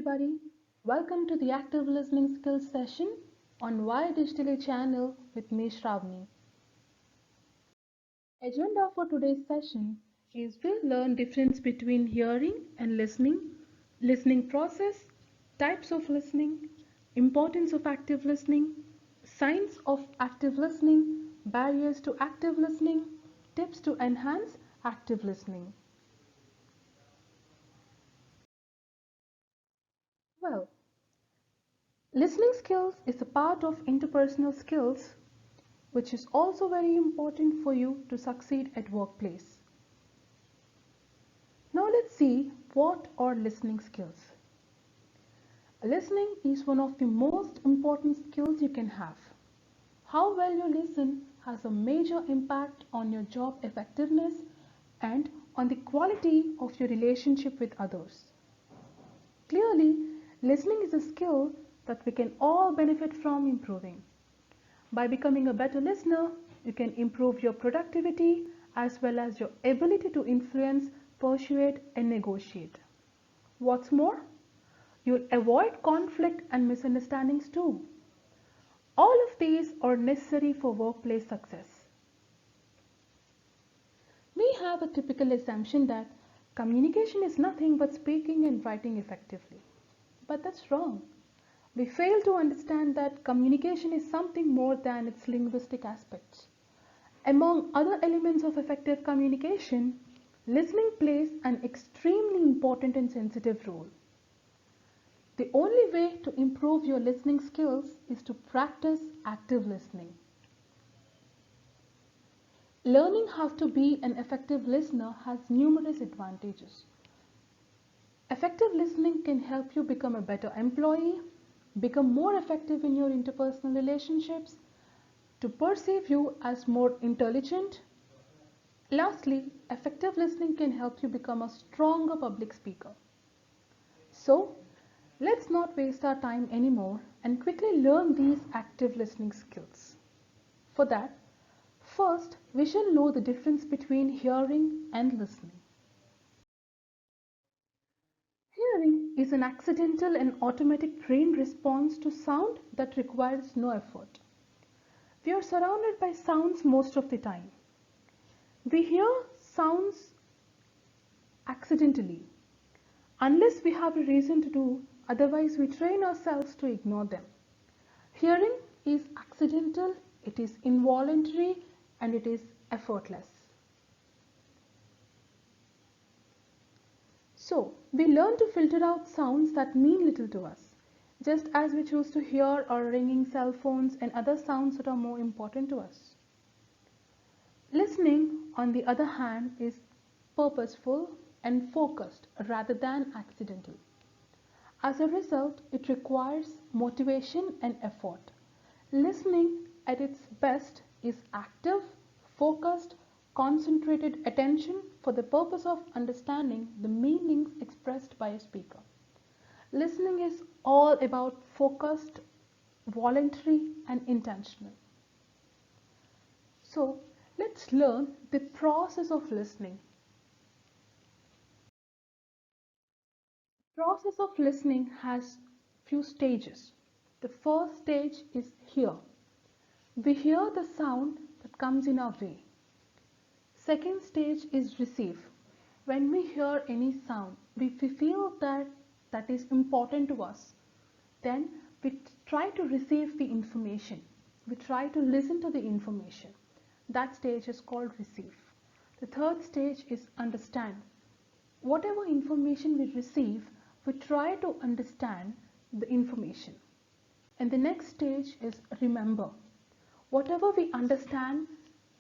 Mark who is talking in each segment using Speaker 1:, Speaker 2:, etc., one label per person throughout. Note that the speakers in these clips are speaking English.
Speaker 1: everybody. Welcome to the Active Listening Skills session on Why Digitally channel with me Shravani. Agenda for today's session is we'll learn difference between hearing and listening process, types of listening, importance of active listening, signs of active listening, barriers to active listening, tips to enhance active listening. Well, listening skills is a part of interpersonal skills which is also very important for you to succeed at workplace. Now let's see what are listening skills. Listening is one of the most important skills you can have. How well you listen has a major impact on your job effectiveness and on the quality of your relationship with others. Clearly, listening is a skill that we can all benefit from improving. By becoming a better listener, you can improve your productivity as well as your ability to influence, persuade, and negotiate. What's more, you'll avoid conflict and misunderstandings too. All of these are necessary for workplace success. We have a typical assumption that communication is nothing but speaking and writing effectively. But that's wrong. We fail to understand that communication is something more than its linguistic aspects. Among other elements of effective communication, listening plays an extremely important and sensitive role. The only way to improve your listening skills is to practice active listening. Learning how to be an effective listener has numerous advantages. Effective listening can help you become a better employee, become more effective in your interpersonal relationships, to perceive you as more intelligent. Lastly, effective listening can help you become a stronger public speaker. So, let's not waste our time anymore and quickly learn these active listening skills. For that, first we shall know the difference between hearing and listening. Hearing is an accidental and automatic brain response to sound that requires no effort. We are surrounded by sounds most of the time. We hear sounds accidentally, unless we have a reason to do, otherwise we train ourselves to ignore them. Hearing is accidental, it is involuntary, and it is effortless. So, we learn to filter out sounds that mean little to us, just as we choose to hear our ringing cell phones and other sounds that are more important to us. Listening, on the other hand, is purposeful and focused rather than accidental. As a result, it requires motivation and effort. Listening at its best is active, focused, concentrated attention for the purpose of understanding the meanings expressed by a speaker. Listening is all about focused, voluntary, and intentional. So, let's learn the process of listening. Process of listening has few stages. The first stage is hear. We hear the sound that comes in our way. Second stage is receive. When we hear any sound, we feel that that is important to us. Then we try to receive the information. We try to listen to the information. That stage is called receive. The third stage is understand. Whatever information we receive, we try to understand the information. And the next stage is remember. Whatever we understand,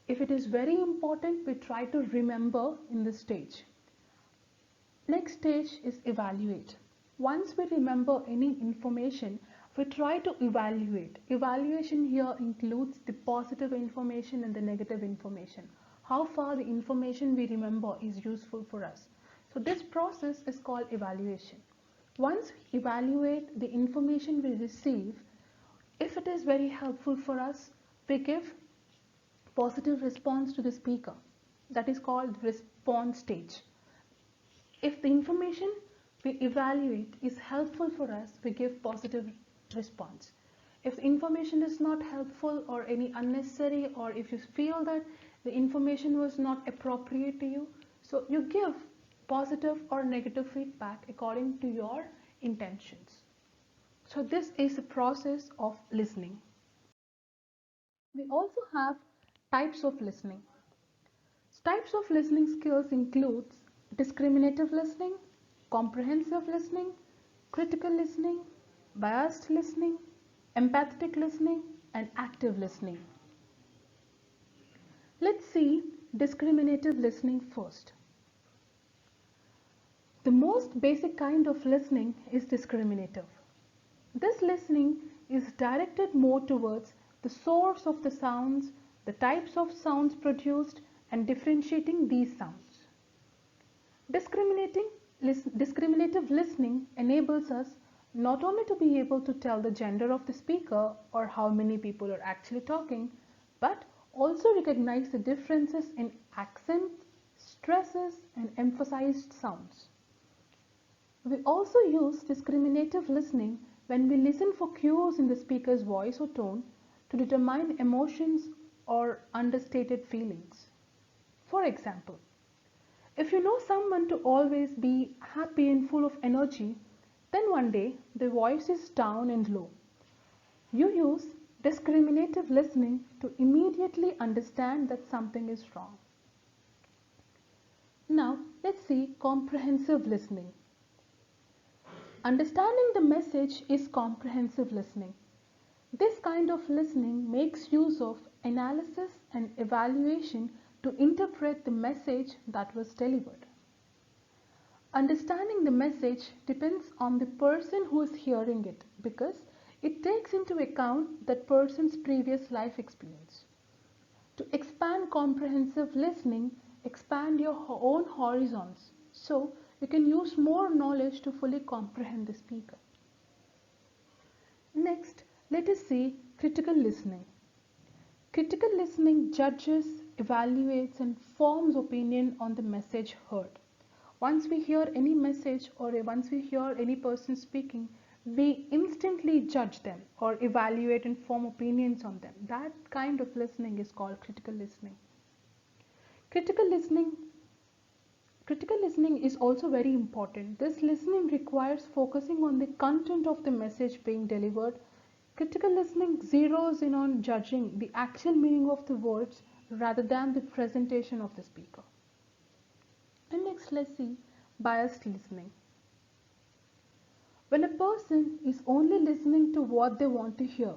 Speaker 1: if it is very important, we try to remember in this stage. Next stage is evaluate. Once we remember any information, we try to evaluate. Evaluation here includes the positive information and the negative information. How far the information we remember is useful for us. So this process is called evaluation. Once we evaluate the information we receive, if it is very helpful for us, we give positive response to the speaker. That is called response stage. If the information we evaluate is helpful for us, we give positive response. If the information is not helpful or any unnecessary, or if you feel that the information was not appropriate to you, so you give positive or negative feedback according to your intentions. So this is a process of listening. We also have types of listening. Types of listening skills includes discriminative listening, comprehensive listening, critical listening, biased listening, empathetic listening, and active listening. Let's see discriminative listening first. The most basic kind of listening is discriminative. This listening is directed more towards the source of the sounds, the types of sounds produced, and differentiating these sounds. Discriminative listening enables us not only to be able to tell the gender of the speaker or how many people are actually talking, but also recognize the differences in accent, stresses, and emphasized sounds. We also use discriminative listening when we listen for cues in the speaker's voice or tone to determine emotions or understated feelings. For example, if you know someone to always be happy and full of energy, then one day their voice is down and low. You use discriminative listening to immediately understand that something is wrong. Now, let's see comprehensive listening. Understanding the message is comprehensive listening. This kind of listening makes use of analysis and evaluation to interpret the message that was delivered. Understanding the message depends on the person who is hearing it because it takes into account that person's previous life experience. To expand comprehensive listening, expand your own horizons so you can use more knowledge to fully comprehend the speaker. Next, let us see critical listening. Critical listening judges, evaluates, and forms opinion on the message heard. Once we hear any message or once we hear any person speaking, we instantly judge them or evaluate and form opinions on them. That kind of listening is called critical listening. Critical listening is also very important. This listening requires focusing on the content of the message being delivered. Critical listening zeroes in on judging the actual meaning of the words rather than the presentation of the speaker. And next, let's see biased listening. When a person is only listening to what they want to hear,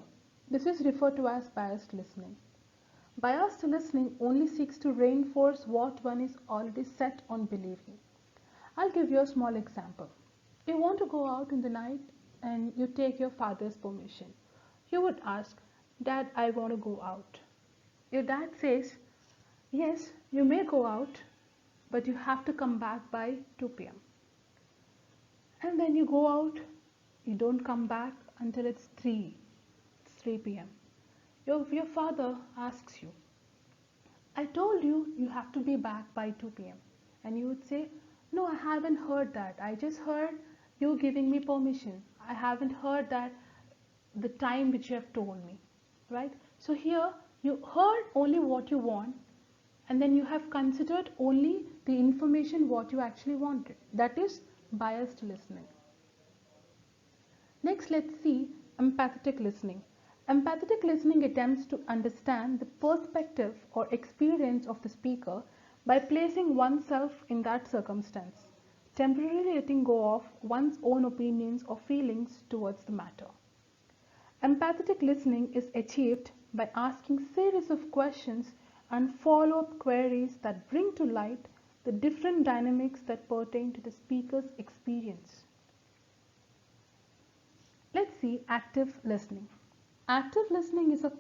Speaker 1: this is referred to as biased listening. Biased listening only seeks to reinforce what one is already set on believing. I'll give you a small example. You want to go out in the night and you take your father's permission. You would ask, "Dad, I want to go out." Your dad says, "Yes, you may go out, but you have to come back by 2 p.m. And then you go out, you don't come back until it's 3 p.m. Your father asks you, "I told you you have to be back by 2 p.m. And you would say, "No, I haven't heard that. I just heard you giving me permission. I haven't heard that the time which you have told me." Right? So here you heard only what you want and then you have considered only the information what you actually wanted. That is biased listening. Next, let's see empathetic listening. Empathetic listening attempts to understand the perspective or experience of the speaker by placing oneself in that circumstance, temporarily letting go of one's own opinions or feelings towards the matter. Empathetic listening is achieved by asking series of questions and follow-up queries that bring to light the different dynamics that pertain to the speaker's experience. Let's see active listening. Active listening is a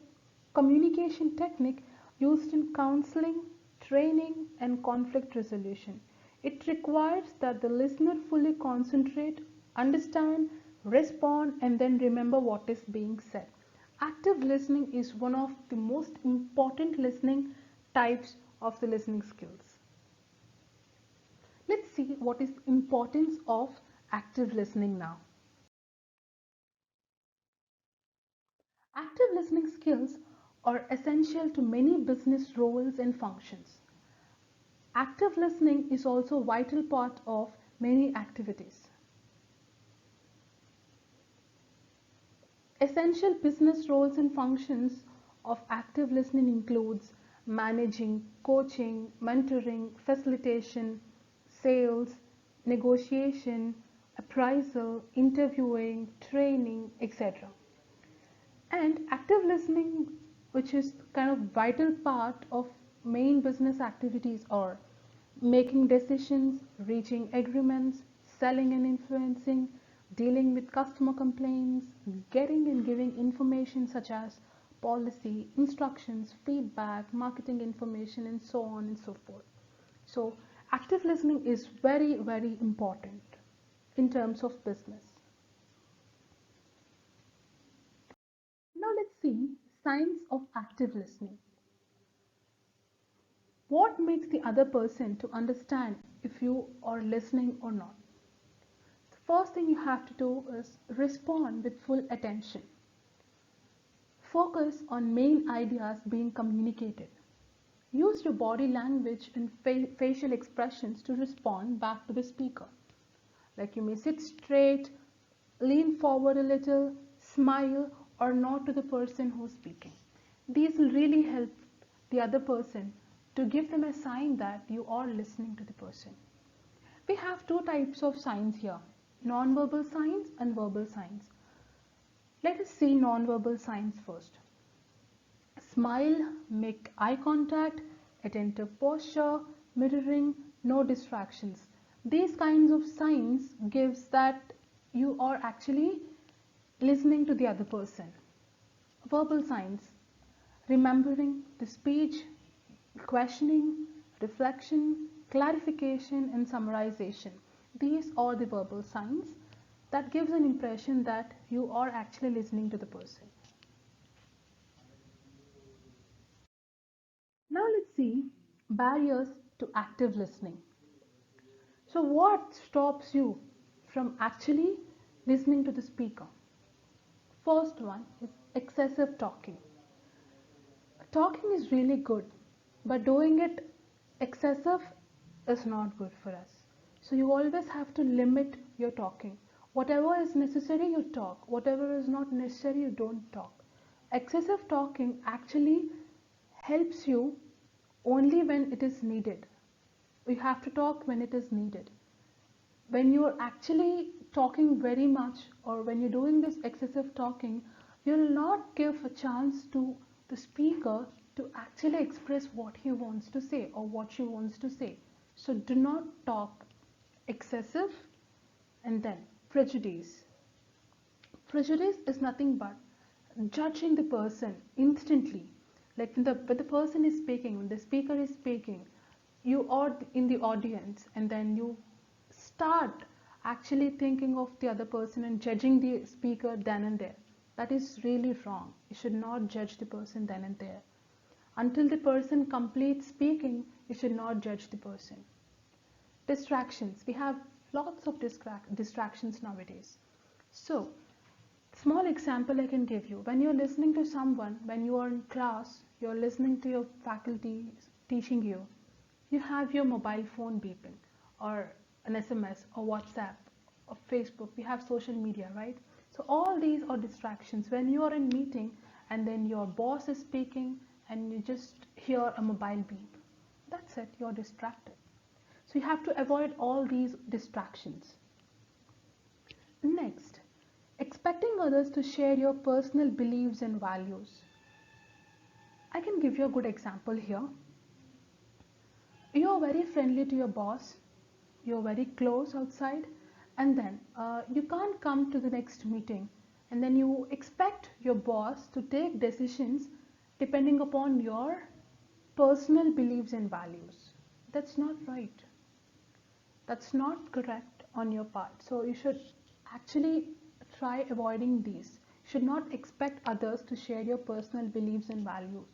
Speaker 1: communication technique used in counseling, training, and conflict resolution. It requires that the listener fully concentrate, understand, respond, and then remember what is being said. Active listening is one of the most important listening types of the listening skills. Let's see what is the importance of active listening now. Active listening skills are essential to many business roles and functions. Active listening is also a vital part of many activities. Essential business roles and functions of active listening includes managing, coaching, mentoring, facilitation, sales, negotiation, appraisal, interviewing, training, etc. And active listening, which is kind of vital part of main business activities, are making decisions, reaching agreements, selling and influencing, dealing with customer complaints, getting and giving information such as policy, instructions, feedback, marketing information, and so on and so forth. So active listening is very, very important in terms of business. Now let's see signs of active listening. What makes the other person to understand if you are listening or not? The first thing you have to do is respond with full attention. Focus on main ideas being communicated. Use your body language and facial expressions to respond back to the speaker. Like you may sit straight, lean forward a little, smile, or nod to the person who's speaking. These will really help the other person to give them a sign that you are listening to the person. We have two types of signs here, non-verbal signs and verbal signs. Let us see non-verbal signs first. Smile, make eye contact, attentive posture, mirroring, no distractions. These kinds of signs gives that you are actually listening to the other person. Verbal signs, remembering the speech, questioning, reflection, clarification, and summarization. These are the verbal signs that gives an impression that you are actually listening to the person. Now let's see barriers to active listening. So what stops you from actually listening to the speaker? First one is excessive talking. Talking is really good, but doing it excessive is not good for us. So you always have to limit your talking. Whatever is necessary, you talk. Whatever is not necessary, you don't talk. Excessive talking actually helps you only when it is needed. You have to talk when it is needed. When you're actually talking very much, or when you're doing this excessive talking, you'll not give a chance to the speaker to actually express what he wants to say or what she wants to say. So do not talk excessive. And then prejudice. Prejudice is nothing but judging the person instantly. Like when the person is speaking, when the speaker is speaking, you are in the audience, and then you start actually thinking of the other person and judging the speaker then and there. That is really wrong. You should not judge the person then and there. Until the person completes speaking, you should not judge the person. Distractions. We have lots of distractions nowadays. So, small example I can give you. When you're listening to someone, when you are in class, you're listening to your faculty teaching you, you have your mobile phone beeping, or an SMS, or WhatsApp, or Facebook. We have social media, right? So all these are distractions. When you are in meeting and then your boss is speaking and you just hear a mobile beep, that's it, you're distracted. So you have to avoid all these distractions. Next, expecting others to share your personal beliefs and values. I can give you a good example here. You are very friendly to your boss, you're very close outside, and then you can't come to the next meeting, and then you expect your boss to take decisions depending upon your personal beliefs and values. That's not right. That's not correct on your part. So you should actually try avoiding these. You should not expect others to share your personal beliefs and values.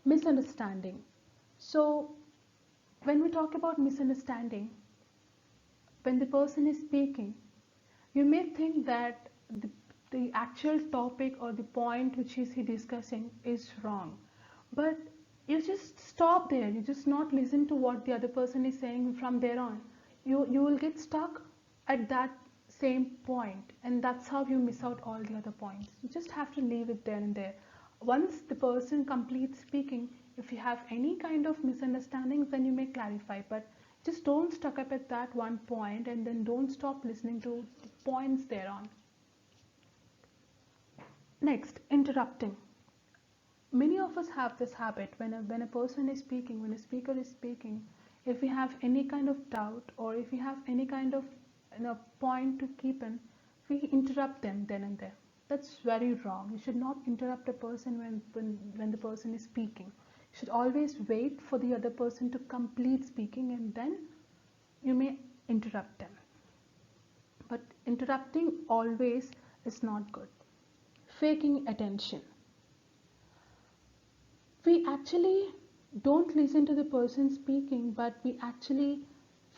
Speaker 1: Misunderstanding. So when we talk about misunderstanding, when the person is speaking, you may think that the actual topic or the point which is he discussing is wrong, but you just stop there. You just not listen to what the other person is saying from there on. You will get stuck at that same point, and that's how you miss out all the other points. You just have to leave it there and there. Once the person completes speaking, if you have any kind of misunderstandings, then you may clarify, but just don't stuck up at that one point, and then don't stop listening to the points thereon. Next, interrupting. Many of us have this habit when a person is speaking, when a speaker is speaking, if we have any kind of doubt, or if we have any kind of point to keep in, we interrupt them then and there. That's very wrong. You should not interrupt a person when the person is speaking. You should always wait for the other person to complete speaking, and then you may interrupt them. But interrupting always is not good. Faking attention. We actually don't listen to the person speaking, but we actually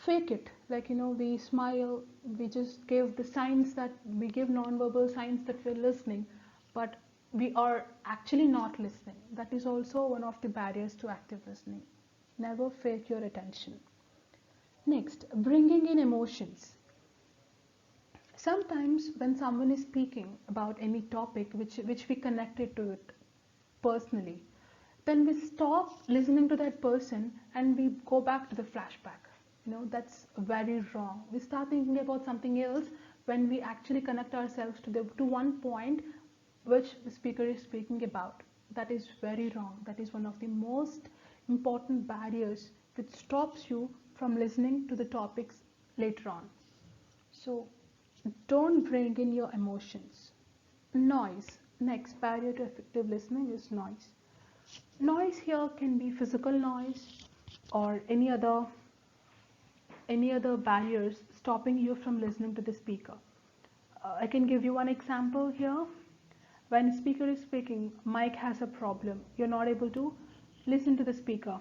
Speaker 1: fake it. Like, we smile, we just give the signs, that we give non-verbal signs that we're listening, but we are actually not listening. That is also one of the barriers to active listening. Never fake your attention. Next, bringing in emotions. Sometimes when someone is speaking about any topic which we connected to it personally, then we stop listening to that person and we go back to the flashback. That's very wrong. We start thinking about something else when we actually connect ourselves to one point which the speaker is speaking about. That is very wrong. That is one of the most important barriers which stops you from listening to the topics later on. So don't bring in your emotions. Noise. Next barrier to effective listening is noise. Noise here can be physical noise or any other barriers stopping you from listening to the speaker. I can give you one example here. When a speaker is speaking, mic has a problem. You're not able to listen to the speaker,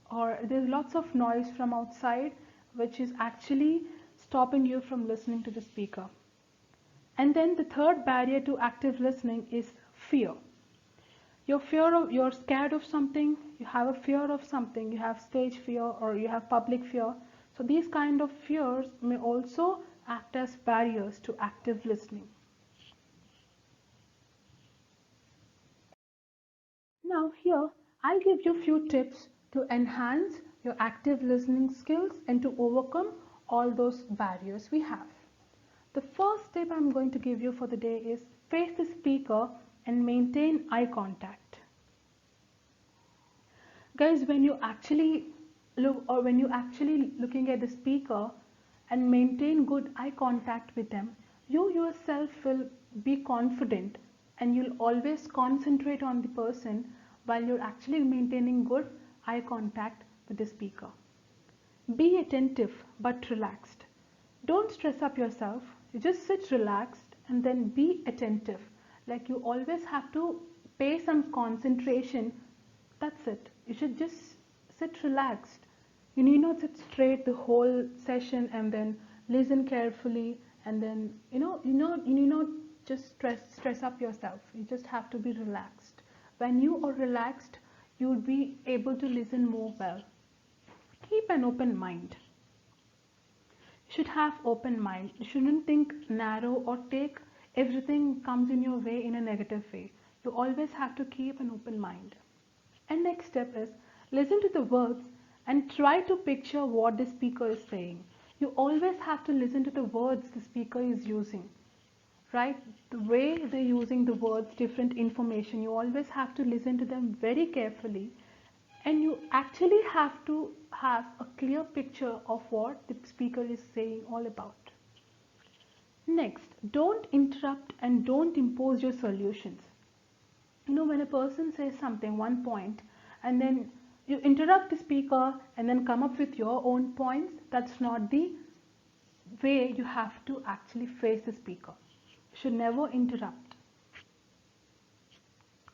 Speaker 1: or there's lots of noise from outside which is actually stopping you from listening to the speaker. And then the third barrier to active listening is fear. You're scared of something, you have a fear of something, you have stage fear or you have public fear. So these kind of fears may also act as barriers to active listening. Now here, I'll give you a few tips to enhance your active listening skills and to overcome all those barriers we have. The first tip I'm going to give you for the day is face the speaker and maintain eye contact. Guys, when you actually looking at the speaker and maintain good eye contact with them, you yourself will be confident and you'll always concentrate on the person while you're actually maintaining good eye contact with the speaker. Be attentive but relaxed. Don't stress up yourself. You just sit relaxed and then be attentive. Like, you always have to pay some concentration. That's it. You should just sit relaxed. You need not sit straight the whole session and then listen carefully, and then you need not just stress up yourself. You just have to be relaxed. When you are relaxed, you will be able to listen more well. Keep an open mind. You should have open mind. You shouldn't think narrow or take everything comes in your way in a negative way. You always have to keep an open mind. And next step is listen to the words and try to picture what the speaker is saying. You always have to listen to the words the speaker is using, right? The way they're using the words, different information, you always have to listen to them very carefully, and you actually have to have a clear picture of what the speaker is saying all about. Next, don't interrupt and don't impose your solutions. When a person says something, one point, and then you interrupt the speaker and then come up with your own points, that's not the way you have to actually face the speaker. You should never interrupt.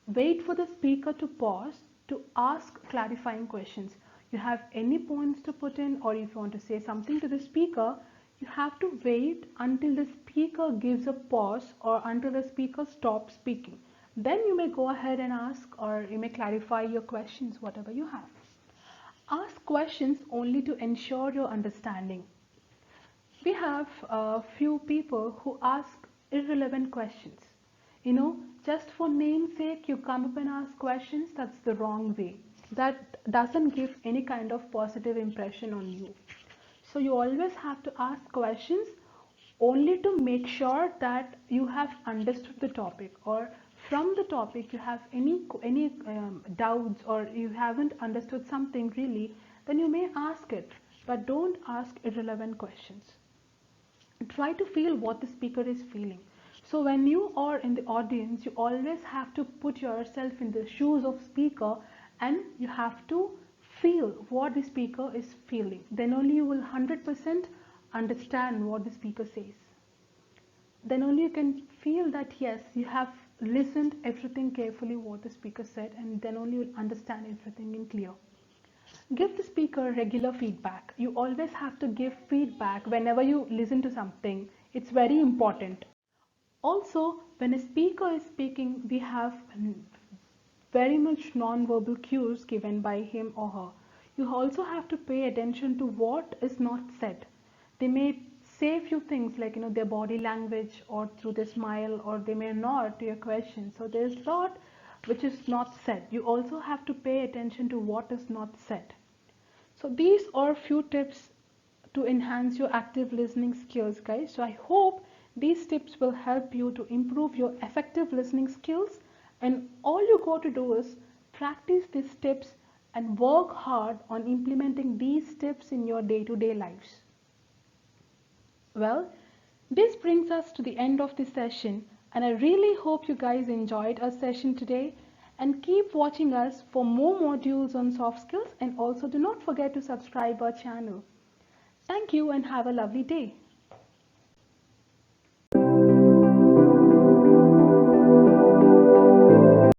Speaker 1: Wait for the speaker to pause to ask clarifying questions. You have any points to put in, or if you want to say something to the speaker, you have to wait until the speaker gives a pause or until the speaker stops speaking. Then you may go ahead and ask, or you may clarify your questions, whatever you have. Ask questions only to ensure your understanding. We have a few people who ask irrelevant questions. Just for name's sake, you come up and ask questions, that's the wrong way. That doesn't give any kind of positive impression on you. So you always have to ask questions only to make sure that you have understood the topic, or from the topic you have any doubts, or you haven't understood something really, then you may ask it, but don't ask irrelevant questions. Try to feel what the speaker is feeling. So when you are in the audience, you always have to put yourself in the shoes of speaker, and you have to feel what the speaker is feeling. Then only you will 100% understand what the speaker says. Then only you can feel that yes, you have listened everything carefully what the speaker said, and then only you'll understand everything in clear. Give the speaker regular feedback. You always have to give feedback whenever you listen to something. It's very important. Also, when a speaker is speaking, we have very much non-verbal cues given by him or her. You also have to pay attention to what is not said. They may say a few things like their body language, or through their smile, or they may nod to your question. So there's a lot which is not said. You also have to pay attention to what is not said. So these are few tips to enhance your active listening skills, guys. So I hope these tips will help you to improve your effective listening skills, and all you got to do is practice these tips and work hard on implementing these tips in your day-to-day lives. Well, this brings us to the end of this session, and I really hope you guys enjoyed our session today, and keep watching us for more modules on soft skills, and also do not forget to subscribe our channel. Thank you and have a lovely day.